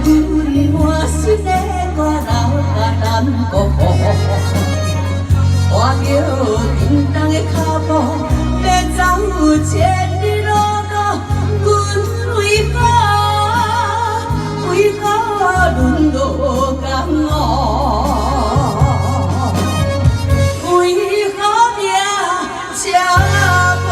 阮满心的歌流甲难过，看着叮当的脚步，要走千里路途，阮为何沦落江湖？为何命这无？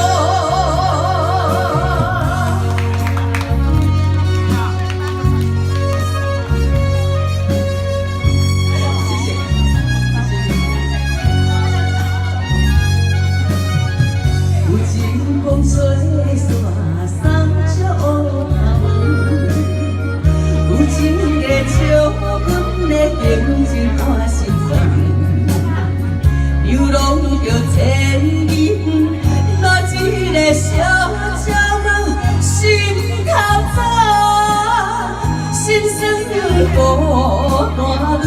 情真看心酸，流浪着千里远，落一个小小梦，心头早，心酸孤单女。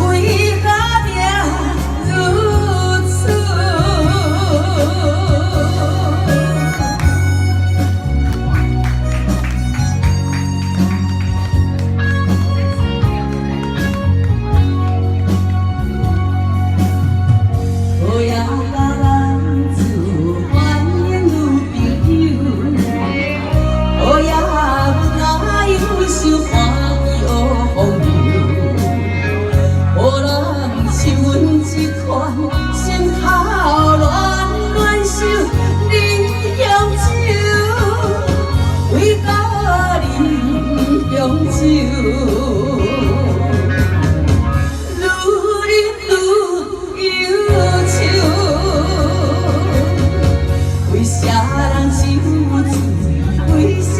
为何命如此？心头乱想，你向酒，为何你向酒？愈饮愈忧愁，为啥人酒醉？为啥？